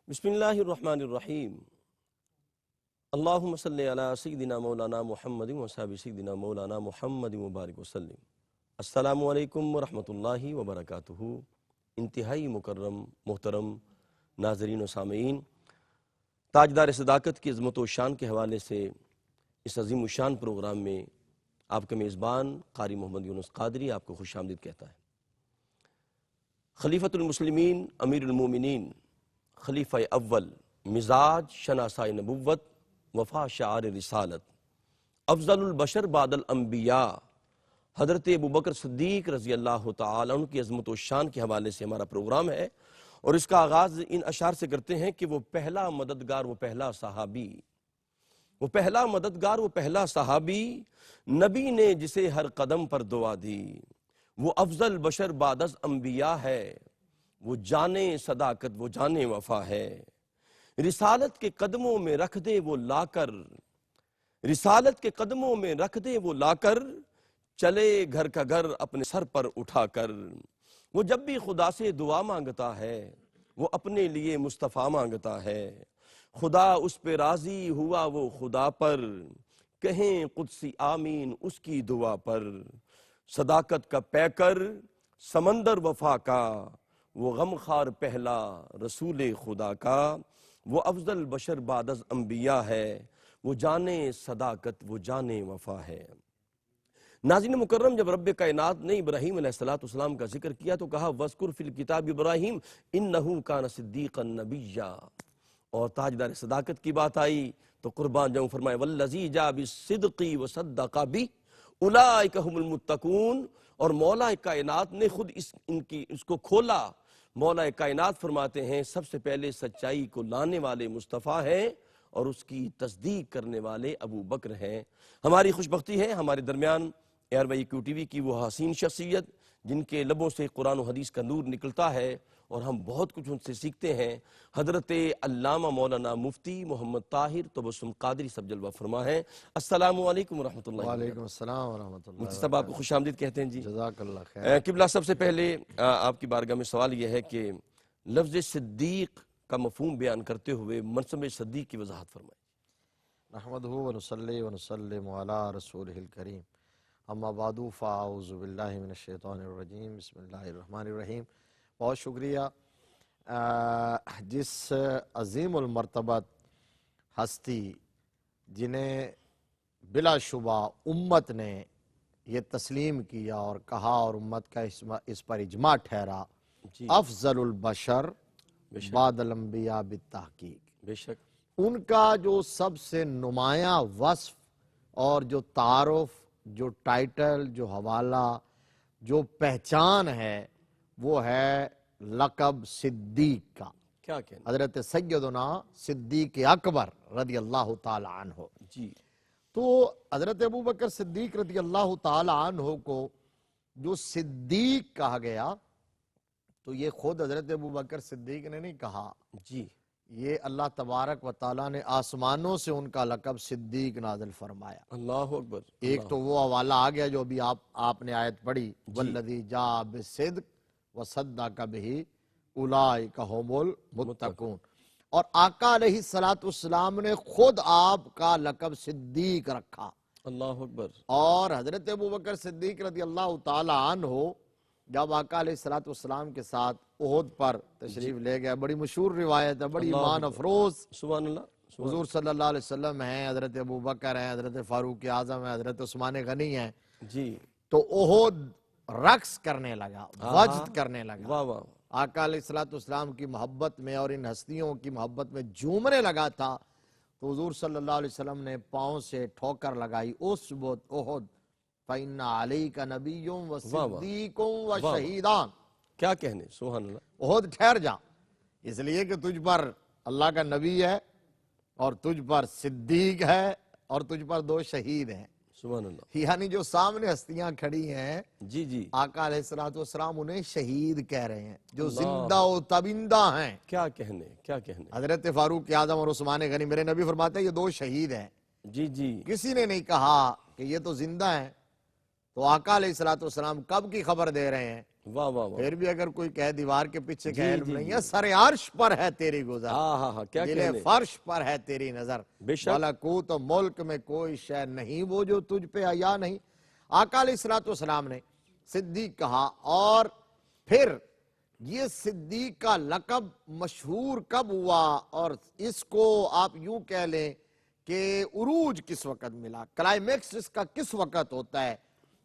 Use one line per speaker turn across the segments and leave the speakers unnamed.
بسم اللہ الرحمن الرحیم اللہم صلی علی سیدنا مولانا محمد وصحبہ سیدنا مولانا محمد مبارک وسلم۔ السلام علیکم ورحمۃ اللہ وبرکاتہ۔ انتہائی مکرم محترم ناظرین و سامعین، تاجدار صداقت کی عظمت و شان کے حوالے سے اس عظیم الشان پروگرام میں آپ کا میزبان قاری محمد یونس قادری آپ کو خوش آمدید کہتا ہے۔ خلیفۃ المسلمین امیر المومنین، خلیفہ اول، مزاج شناسۂ نبوت، وفا شعار رسالت، افضل البشر بعد الانبیاء، حضرت ابوبکر صدیق رضی اللہ تعالیٰ عنہ کی عظمت و شان کے حوالے سے ہمارا پروگرام ہے، اور اس کا آغاز ان اشعار سے کرتے ہیں کہ وہ پہلا مددگار، وہ پہلا صحابی، وہ پہلا مددگار، وہ پہلا صحابی، نبی نے جسے ہر قدم پر دعا دی، وہ افضل بشر بعد از انبیاء ہے، وہ جانے صداقت، وہ جانے وفا ہے، رسالت کے قدموں میں رکھ دے وہ لا کر، رسالت کے قدموں میں رکھ دے وہ لا کر، چلے گھر کا گھر اپنے سر پر اٹھا کر، وہ جب بھی خدا سے دعا مانگتا ہے وہ اپنے لیے مصطفیٰ مانگتا ہے، خدا اس پہ راضی ہوا وہ خدا پر، کہیں قدسی آمین اس کی دعا پر، صداقت کا پیکر سمندر وفا کا، وہ غمخوار پہلا رسول خدا کا، وہ افضل بشر بعد از انبیاء ہے، وہ جانے صداقت، وہ جانے وفا ہے۔ ناظرین مکرم، جب رب کائنات نے ابراہیم علیہ السلام کا ذکر کیا تو کہا وَاذْكُرْ فِي الْكِتَابِ ابراہیم إِنَّهُ كَانَ صِدِّيقًا نَبِيًّا، اور تاجدار صداقت کی بات آئی تو قربان جاؤں فرمائے وَالَّذِي جَاءَ بِالصِّدْقِ وَصَدَّقَ بِهِ أُولَٰئِكَ هُمُ الْمُتَّقُونَ، اور مولا کائنات نے خود اس کو کھولا۔ مولا کائنات فرماتے ہیں سب سے پہلے سچائی کو لانے والے مصطفیٰ ہیں اور اس کی تصدیق کرنے والے ابو بکر ہیں۔ ہماری خوش بختی ہے ہمارے درمیان ARYQ TV کی وہ حسین شخصیت جن کے لبوں سے قرآن و حدیث کا نور نکلتا ہے اور ہم بہت کچھ ان سے سیکھتے ہیں، حضرت علامہ مولانا مفتی محمد طاہر تبسم قادری صاحب جلوہ فرما ہیں۔ السلام علیکم ورحمۃ اللہ وبرکاتہ۔
وعلیکم السلام ورحمۃ اللہ
مفتی صاحب آپ کو
وبرکاتہ۔
خوش آمدید کہتے ہیں جی۔
جزاک اللہ خیر۔
قبلہ سب سے پہلے آپ کی بارگاہ میں سوال یہ ہے کہ لفظ صدیق کا مفہوم بیان کرتے ہوئے منصب صدیق کی وضاحت فرمائیں۔
نحمدہ ونصلی ونسلم علی رسولہ الکریم، اما بعد فاعوذ باللہ من الشیطان الرجیم، بسم اللہ الرحمن الرحیم۔ بہت شکریہ جس عظیم المرتبت ہستی جنہیں بلا شبہ امت نے یہ تسلیم کیا اور کہا اور امت کا اس پر اجماع ٹھہرا،
جی
افضل البشر بعد الانبیاء بالتحقیق،
بے شک،
ان کا جو سب سے نمایاں وصف اور جو تعارف، جو ٹائٹل، جو حوالہ، جو پہچان ہے وہ ہے لقب صدیق کا۔
کیا کہنا
حضرت سیدنا صدیق اکبر رضی اللہ تعالی عنہ۔
جی
تو حضرت ابوبکر صدیق رضی اللہ تعالی عنہ کو جو صدیق کہا گیا تو یہ خود حضرت ابوبکر صدیق نے نہیں کہا،
جی
یہ اللہ تبارک و تعالیٰ نے آسمانوں سے ان کا لقب صدیق نازل فرمایا۔
اللہ اکبر۔
ایک تو وہ حوالہ آ گیا جو ابھی آپ نے آیت پڑھی، والذی جاء بالصدق وصدق بہ اولئک ھم المتقون، اور آقا علیہ السلام نے خود آپ کا لقب صدیق رکھا۔
اللہ اکبر۔
اور حضرت ابوبکر صدیق رضی اللہ تعالی عنہ جب آقا علیہ السلام کے ساتھ احد پر تشریف لے گئے، بڑی مشہور روایت ہے، بڑی ایمان افروز،
سبحان اللہ۔
حضور صلی اللہ علیہ وسلم ہیں، حضرت ابوبکر ہیں، حضرت فاروق اعظم ہیں، حضرت عثمان غنی ہیں،
جی
تو احد رقص کرنے لگا، وجد کرنے لگا،
واہ واہ۔
آقا علیہ السلام کی محبت میں اور ان ہستیوں کی محبت میں جھومنے لگا تھا، تو حضور صلی اللہ علیہ وسلم نے پاؤں سے ٹھوکر لگائی، اثبت احد فإن علیک نبی و صدیق و شہیدان،
کیا کہنے، سبحان اللہ۔
احد ٹھہر جا، اس لیے کہ تجھ پر اللہ کا نبی ہے اور تجھ پر صدیق ہے اور تجھ پر دو شہید ہیں،
سبحان اللہ۔
یعنی جو سامنے ہستیاں کھڑی ہیں
جی جی،
آقا علیہ السلام انہیں شہید کہہ رہے ہیں، جو زندہ و تبندہ ہیں۔
کیا کہنے، کیا کہنے۔
حضرت فاروق اعظم اور عثمان غنی، میرے نبی فرماتے ہیں یہ دو شہید ہیں،
جی جی،
کسی نے نہیں کہا کہ یہ تو زندہ ہیں، تو آقا علیہ السلام کب کی خبر دے رہے ہیں؟
واہ واہ واہ،
پھر بھی اگر کوئی کہے دیوار کے پیچھے
جی،
کا علم
جی،
نہیں
جی۔
ہے، سر عرش پر ہے تیری گزر،
ہاں ہاں ہاں، کیا
دل
کہنے،
فرش پر ہے تیری نظر،
بے شک۔
ملکوت و ملک میں کوئی شے نہیں وہ جو تجھ پہ عیا نہیں۔ آقا علیہ السلام نے صدیق کہا، اور پھر یہ صدیق کا لقب مشہور کب ہوا، اور اس کو آپ یوں کہہ لیں کہ عروج کس وقت ملا، کلائمیکس اس کا کس وقت ہوتا ہے؟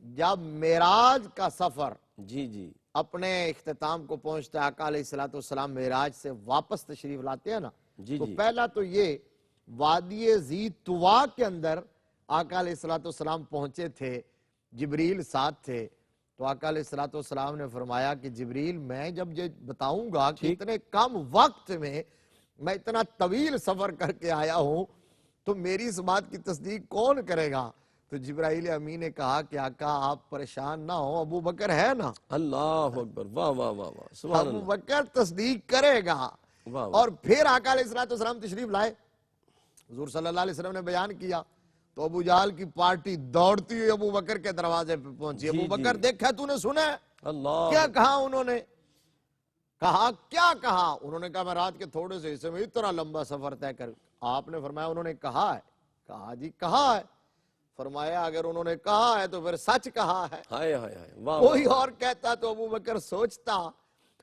جب معراج کا سفر
جی جی،
اپنے اختتام کو پہنچتا ہے، آقا علیہ السلام معراج سے واپس تشریف لاتے ہیں نا،
جی
تو
جی،
پہلا تو یہ وادی ذی طوا کے اندر آقا علیہ السلام پہنچے تھے، جبریل ساتھ تھے، تو آقا علیہ السلام نے فرمایا کہ جبریل میں جب یہ بتاؤں گا کہ
ٹھیک۔
اتنے کم وقت میں اتنا طویل سفر کر کے آیا ہوں تو میری اس بات کی تصدیق کون کرے گا؟ تو جبرائیل امین نے کہا کہ آقا آپ پریشان نہ ہو، ابو بکر ہے نا،
اللہ اکبر، واہ واہ واہ واہ، سبحان
ابو
اللہ،
بکر تصدیق کرے گا۔
واہ واہ،
اور پھر آقا علیہ السلام تشریف لائے، حضور صلی اللہ علیہ وسلم نے بیان کیا تو ابو جہل کی پارٹی دوڑتی ہوئی ابو بکر کے دروازے پہ پہنچی،
جی
ابو
جی،
بکر دیکھا تو نے سنا ہے؟
اللہ
کیا کہا انہوں نے؟ کیا کہا؟ انہوں نے کہا میں رات کے تھوڑے سے حصے میں اتنا لمبا سفر طے کر، آپ نے فرمایا انہوں نے کہا ہے؟ کہا جی کہا ہے۔ فرمایا اگر انہوں نے کہا ہے تو پھر سچ کہا ہے،
ہائے ہائے ہائے، واہ
کوئی
واہ۔
اور کہتا تو ابو بکر سوچتا،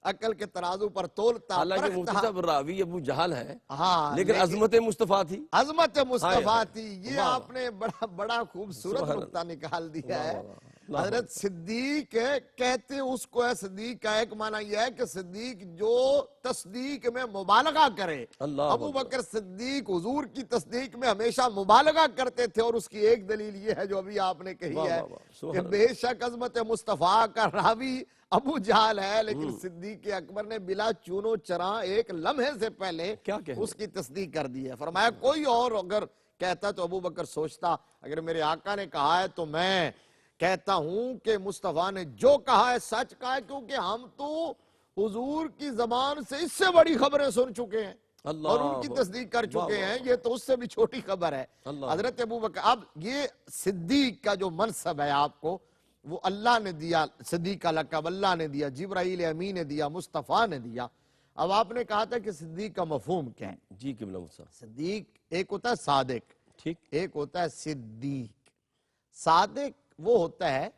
عقل کے ترازو پر تولتا،
حالانکہ مفتی
پرکھتا،
صاحب راوی ابو جہل ہے،
ہاں
لیکن عظمت مصطفیٰ تھی،
عظمت
ہائے
مصطفیٰ
ہائے،
تھی۔ یہ
واہ
آپ نے بڑا خوبصورت
سبحان
نقطہ
اللہ،
نکال دیا
واہ
ہے۔
واہ واہ، اللہ
حضرت
اکبر،
صدیق کہتے اس کو ہے صدیق کا ایک معنی یہ ہے کہ صدیق جو تصدیق میں مبالغہ کرے۔
اللہ
ابو
اکبر،
بکر صدیق حضور کی تصدیق میں ہمیشہ مبالغہ کرتے تھے، اور اس کی ایک دلیل یہ ہے جو ابھی آپ نے کہی
واہ
ہے
واہ واہ،
کہ
سبحان
بے
اللہ،
شک عظمت مصطفیٰ کا راوی ابو جہل ہے، لیکن صدیق اکبر نے بلا چون و چراں ایک لمحے سے پہلے
کیا کہنے،
اس کی تصدیق کر دی ہے۔ فرمایا کوئی اور اگر کہتا تو ابو بکر سوچتا، اگر میرے آقا نے کہا ہے تو میں کہتا ہوں کہ مصطفیٰ نے جو کہا ہے سچ کہا ہے، کیونکہ ہم تو حضور کی زبان سے اس سے بڑی خبریں سن چکے ہیں اور ان کی
اللہ
تصدیق کر
واہ
چکے
واہ
ہیں،
واہ،
یہ تو اس سے بھی چھوٹی خبر ہے۔
اللہ
حضرت ابو بکر، اب یہ صدیق کا جو منصب ہے آپ کو، وہ اللہ نے دیا، صدیق کا لقب اللہ نے دیا، جبرائیل امین نے دیا، مصطفیٰ نے دیا۔ اب آپ نے کہا تھا کہ صدیق کا مفہوم کیا ہے؟
جی قبلہ مصطفیٰ،
صدیق ایک ہوتا ہے صادق،
ٹھیک،
ایک ہوتا ہے صدیق۔ صادق وہ ہوتا ہے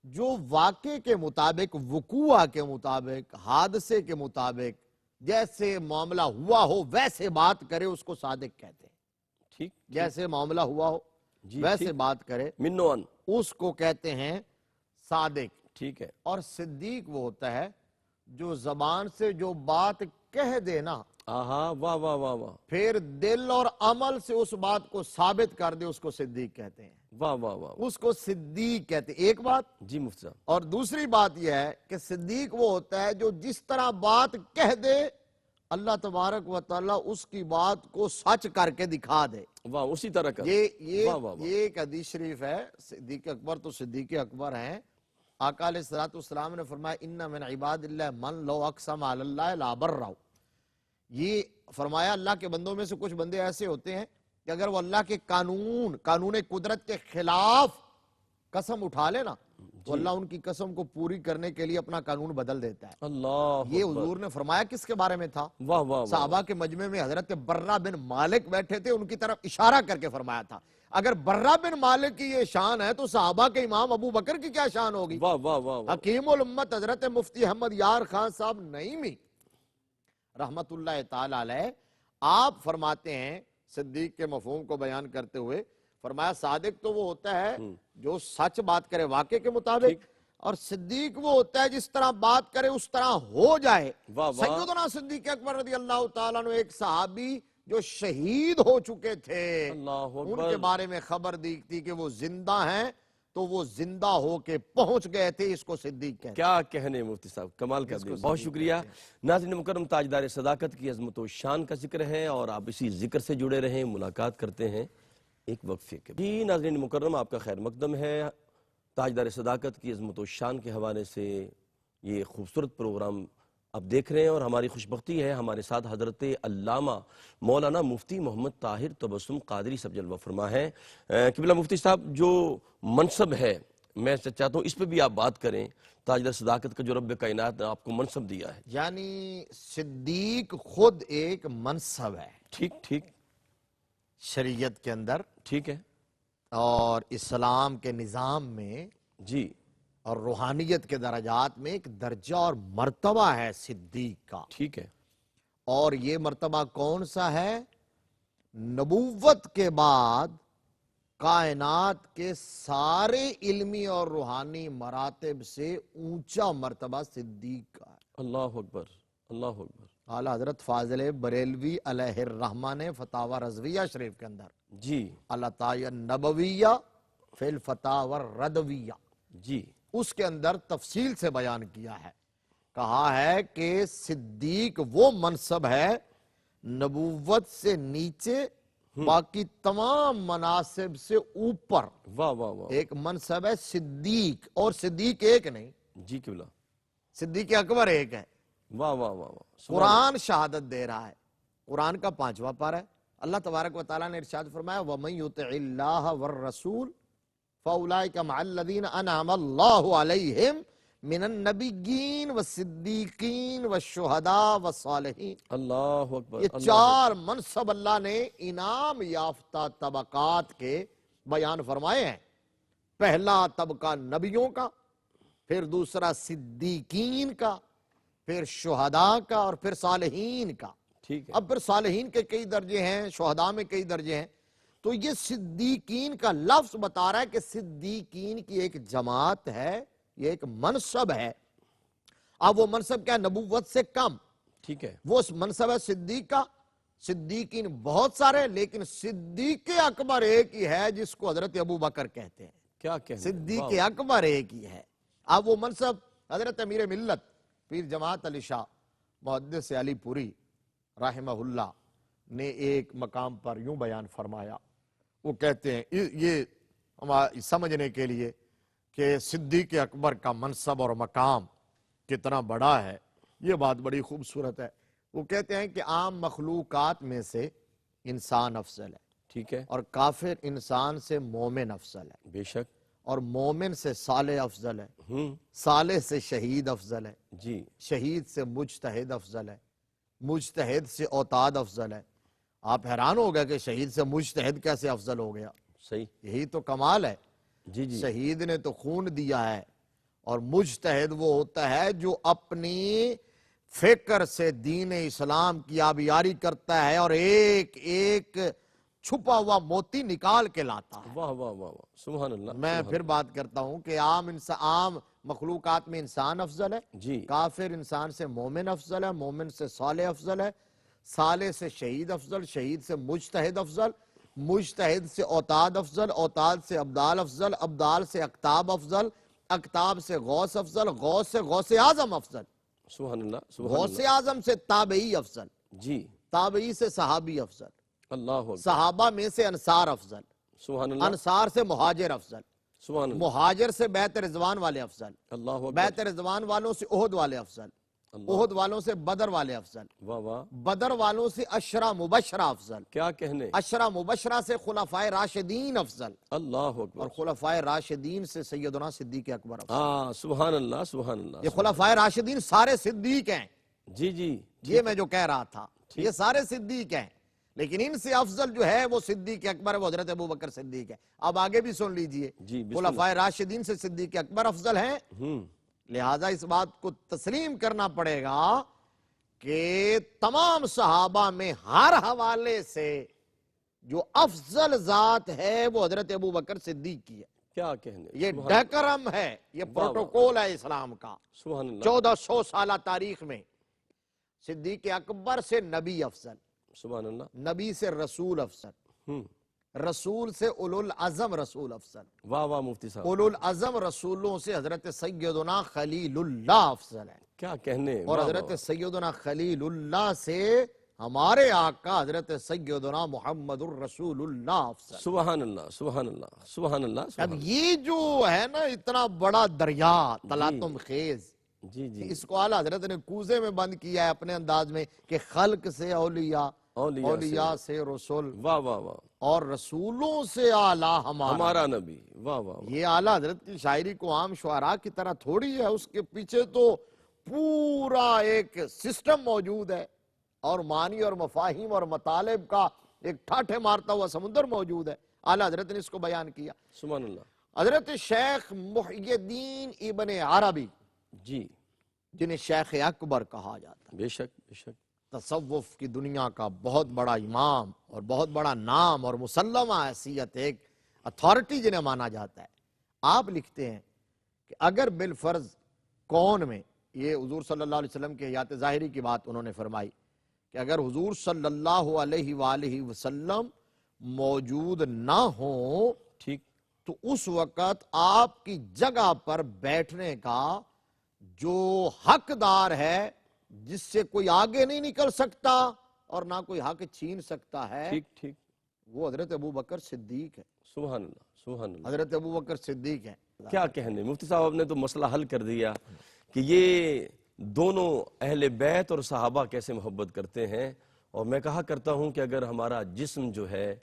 جو واقعے کے مطابق، وقوع کے مطابق، حادثے کے مطابق جیسے معاملہ ہوا ہو ویسے بات کرے، اس کو صادق کہتے ہیں۔
ٹھیک،
جیسے معاملہ ہوا ہو
جی
ویسے
ٹھیک،
بات کرے،
منوان،
اس کو کہتے ہیں صادق۔
ٹھیک ہے،
اور صدیق وہ ہوتا ہے جو زبان سے جو بات کہہ دینا،
آہا، واہ واہ واہ واہ،
پھر دل اور عمل سے اس بات کو ثابت کر دے، اس کو صدیق کہتے ہیں،
واہ واہ واہ،
اس کو صدیق کہتے ہیں۔ ایک بات،
جی مفتی صاحب،
اور دوسری بات یہ ہے کہ صدیق وہ ہوتا ہے جو جس طرح بات کہہ دے، اللہ تبارک و تعالیٰ اس کی بات کو سچ کر کے دکھا دے۔
واہ، اسی طرح کا،
یہ
واہ واہ واہ،
ایک حدیث شریف ہے، صدیق اکبر تو صدیق اکبر ہیں۔ آقا علیہ السلام نے فرمایا ان من عباد اللہ من لو اقسم علی اللہ لا برہ۔ یہ فرمایا اللہ کے بندوں میں سے کچھ بندے ایسے ہوتے ہیں کہ اگر وہ اللہ کے قانون قدرت کے خلاف قسم اٹھا لے نا تو اللہ ان کی قسم کو پوری کرنے کے لیے اپنا قانون بدل دیتا ہے۔
اللہ
یہ
اکبر،
حضور نے فرمایا کس کے بارے میں تھا؟
واہ واہ واہ،
صحابہ کے مجمع میں حضرت برہ بن مالک بیٹھے تھے، ان کی طرف اشارہ کر کے فرمایا تھا اگر برہ بن مالک کی یہ شان ہے تو صحابہ کے امام ابو بکر کی کیا شان ہوگی؟
واہ واہ واہ واہ،
حکیم الامت حضرت مفتی احمد یار خان صاحب نعیمی رحمت اللہ تعالی علیہ، آپ فرماتے ہیں صدیق کے مفہوم کو بیان کرتے ہوئے، فرمایا صادق تو وہ ہوتا ہے جو سچ بات کرے واقعے کے مطابق،
ٹھیک،
اور صدیق وہ ہوتا ہے جس طرح بات کرے اس طرح ہو جائے۔
واہ واہ،
سیدنا صدیق اکبر رضی اللہ تعالیٰ عنہ ایک صحابی جو شہید ہو چکے تھے،
اللہ
ان
اکبر،
کے بارے میں خبر دی تھی کہ وہ زندہ ہیں، تو وہ زندہ ہو کے پہنچ گئے تھے، اس کو صدیق کہتے ہیں۔
کیا کہنے مفتی صاحب، کمال کر
اس کو
دیا، بہت
صدیق
شکریہ۔
کہتے ہیں۔
ناظرین مکرم، تاجدار صداقت کی عظمت و شان کا ذکر ہے اور آپ اسی ذکر سے جڑے رہیں، ملاقات کرتے ہیں ایک وقفے کے بعد۔ جی ناظرین مکرم، آپ کا خیر مقدم ہے۔ تاجدار صداقت کی عظمت و شان کے حوالے سے یہ خوبصورت پروگرام اب دیکھ رہے ہیں، اور ہماری خوش بختی ہے ہمارے ساتھ حضرت علامہ مولانا مفتی محمد طاہر تبسم قادری صاحب جلوہ فرما ہے۔ قبلہ مفتی صاحب، جو منصب ہے میں چاہتا ہوں اس پہ بھی آپ بات کریں، تاجدار صداقت کا جو رب کائنات نے آپ کو منصب دیا ہے۔
یعنی صدیق خود ایک منصب ہے
ٹھیک ٹھیک
شریعت کے اندر،
ٹھیک ہے
اور اسلام کے نظام میں
جی،
اور روحانیت کے درجات میں ایک درجہ اور مرتبہ ہے صدیق کا۔
ٹھیک ہے
اور یہ مرتبہ کون سا ہے؟ نبوت کے بعد کائنات کے سارے علمی اور روحانی مراتب سے اونچا مرتبہ صدیق کا ہے۔
اللہ اکبر، اللہ اکبر،
اعلیٰ حضرت فاضل بریلوی علیہ الرحمہ نے فتاوی رضویہ شریف کے اندر
جی
العطایہ نبویہ فی الفتاوی الردویہ،
جی
اس کے اندر تفصیل سے بیان کیا ہے، کہا ہے کہ صدیق وہ منصب ہے نبوت سے نیچے، باقی تمام مناصب سے اوپر
واہ واہ واہ،
ایک منصب ہے صدیق، اور صدیق ایک نہیں،
جی قبلہ،
صدیق اکبر ایک ہے۔
واہ واہ واہ واہ،
قرآن شہادت دے رہا ہے، قرآن کا 5واں پارہ ہے، اللہ تبارک و تعالیٰ نے ارشاد فرمایا وَمَن يُطِعِ اللَّهَ وَالرَّسُولَ فَأُولَئِكَ مَعَ الَّذِينَ أَنْعَمَ اللَّهُ عَلَيْهِمْ مِنَ النَّبِيِّينَ وَالصِّدِّيقِينَ وَالشُّهَدَاءِ وَالصَّالِحِينَ۔
اللہ اکبر،
یہ چار منصب اللہ نے انعام یافتہ طبقات کے بیان فرمائے ہیں۔ پہلا طبقہ نبیوں کا، پھر دوسرا صدیقین کا، پھر شہداء کا، اور پھر صالحین کا۔
ٹھیک ہے،
اب پھر صالحین کے کئی درجے ہیں، شہداء میں کئی درجے ہیں، تو یہ صدیقین کا لفظ بتا رہا ہے کہ صدیقین کی ایک جماعت ہے، یہ ایک منصب ہے۔ اب وہ منصب کیا ہے؟ نبوت سے کم،
ٹھیک ہے،
وہ منصب ہے صدیق کا۔ صدیقین بہت سارے، لیکن صدیق اکبر ایک ہی ہے جس کو حضرت ابو بکر کہتے ہیں۔
کیا کہنے،
صدیق اکبر ایک ہی ہے۔ اب وہ منصب حضرت امیر ملت پیر جماعت علی شاہ محدث علی پوری رحمہ اللہ نے ایک مقام پر یوں بیان فرمایا، وہ کہتے ہیں یہ سمجھنے کے لیے کہ صدیق اکبر کا منصب اور مقام کتنا بڑا ہے، یہ بات بڑی خوبصورت ہے۔ وہ کہتے ہیں کہ عام مخلوقات میں سے انسان افضل ہے،
ٹھیک ہے،
اور کافر انسان سے مومن افضل ہے،
بے شک،
اور مومن سے صالح افضل ہے،
ہوں،
صالح سے شہید افضل ہے،
جی
شہید سے مجتہد افضل ہے، مجتہد سے اوتاد افضل ہے۔ آپ حیران ہو گئے کہ شہید سے مجتہد کیسے افضل ہو گیا؟
صحیح،
یہی تو کمال ہے۔
جی جی،
شہید نے تو خون دیا ہے، اور مجتہد وہ ہوتا ہے جو اپنی فکر سے دین اسلام کی آبیاری کرتا ہے اور ایک ایک چھپا ہوا موتی نکال کے لاتا ہے۔
واہ واہ واہ واہ، سبحان اللہ،
میں پھر بات کرتا ہوں کہ عام مخلوقات میں انسان افضل ہے،
جی،
کافر انسان سے مومن افضل ہے، مومن سے صالح افضل ہے، صالح سے شہید افضل، شہید سے مجتہد افضل، مجتہد سے اوتاد افضل، اوتاد سے ابدال افضل، ابدال سے اقطاب افضل، اقطاب سے غوث افضل، غوث سے غوث اعظم افضل،
سبحان اللہ، سبحان
غوث
اللہ،
اعظم سے تابعی افضل،
جی،
تابعی سے صحابی افضل،
اللہ اکبر،
صحابہ میں سے انصار افضل،
سبحان اللہ،
انصار سے مہاجر افضل،
سبحان اللہ،
مہاجر سے بیت رضوان والے افضل،
اللہ اکبر،
بیت رضوان والوں سے احد والے افضل،
اللہ،
احد والوں سے بدر والے افضل،
واہ واہ،
بدر والوں سے عشرہ مبشرہ افضل،
کیا کہنے،
عشرہ مبشرہ سے خلفائے راشدین افضل،
اللہ
اور
اکبر،
خلفائے راشدین سے سیدنا صدیق اکبر افضل۔
ہاں، سبحان اللہ، سبحان اللہ،
یہ خلفائے راشدین سارے صدیق ہیں،
جی جی،
یہ میں جو کہہ رہا تھا، یہ سارے صدیق ہیں، لیکن ان سے افضل جو ہے وہ صدیق اکبر ہے، وہ حضرت ابو بکر صدیق ہے۔ اب آگے بھی سن لیجئے،
جی، بسم اللہ،
خلفائے راشدین سے صدیق اکبر افضل ہیں، لہٰذا اس بات کو تسلیم کرنا پڑے گا کہ تمام صحابہ میں ہر حوالے سے جو افضل ذات ہے وہ حضرت ابو بکر صدیق کی ہے۔
کیا کہنے،
یہ ڈیکرم ہے، یہ پروٹوکول ہے اسلام کا۔
سبحان اللہ،
1400 سالہ تاریخ میں صدیق اکبر سے نبی افضل،
سبحان اللہ،
نبی سے رسول افضل، رسول سے اولو العزم رسول افضل،
واہ واہ مفتی صاحب،
اولو العزم رسولوں سے حضرت سیدنا خلیل اللہ افضل ہے،
کیا کہنے،
اور
واہ
حضرت
واہ،
سیدنا خلیل اللہ سے ہمارے آقا حضرت سیدنا محمد الرسول اللہ افضل۔
سبحان اللہ، سبحان اللہ، سبحان اللہ،
اب
سبحان
یہ جو ہے نا اتنا بڑا دریا تلاطم خیز،
جی جی،
اس کو اعلیٰ حضرت نے کوزے میں بند کیا ہے اپنے انداز میں کہ خلق سے اولیاء، اولیاء سے رسول
واہ واہ واہ،
اور رسولوں سے اعلیٰ
ہمارا نبی، واہ واہ واہ،
یہ اعلیٰ حضرت کی شاعری کو عام شعراء کی طرح تھوڑی ہے، اس کے پیچھے تو پورا ایک سسٹم موجود ہے اور معنی اور مفاہیم اور مطالب کا ایک ٹھاٹھے مارتا ہوا سمندر موجود ہے۔ اعلیٰ حضرت نے اس کو بیان کیا۔
سبحان اللہ،
حضرت شیخ محی الدین ابن عربی،
جی
جنہیں شیخ اکبر کہا جاتا ہے،
بے شک بے شک،
تصوف کی دنیا کا بہت بڑا امام اور بہت بڑا نام اور مسلمہ حیثیت، ایک اتھارٹی جنہیں مانا جاتا ہے، آپ لکھتے ہیں کہ اگر بالفرض کون میں، یہ حضور صلی اللہ علیہ وسلم کے حیات ظاہری کی بات انہوں نے فرمائی کہ اگر حضور صلی اللہ علیہ وآلہ وسلم موجود نہ ہوں
ٹھیک،
تو اس وقت آپ کی جگہ پر بیٹھنے کا جو حقدار ہے، جس سے کوئی آگے نہیں نکل سکتا اور نہ کوئی حق چھین سکتا ہے،
ٹھیک ٹھیک،
وہ حضرت ابوبکر صدیق ہے۔
سبحان اللہ سبحان اللہ،
حضرت ابوبکر صدیق ہے۔
کیا کہنے، مفتی صاحب نے تو مسئلہ حل کر دیا کہ یہ دونوں اہل بیت اور صحابہ کیسے محبت کرتے ہیں۔ اور میں کہا کرتا ہوں کہ اگر ہمارا جسم جو ہے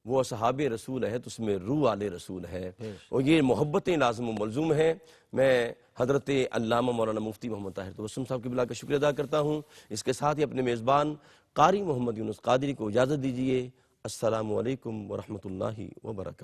وہ اصحاب رسول ہے تو اس میں روح آل رسول ہے، اور یہ محبتیں لازم و ملزوم ہیں۔ میں حضرت علامہ مولانا مفتی محمد طاہر تبسم صاحب کی بلا کا شکریہ ادا کرتا ہوں۔ اس کے ساتھ ہی اپنے میزبان قاری محمد یونس قادری کو اجازت دیجیے۔ السلام علیکم ورحمۃ اللہ وبرکاتہ۔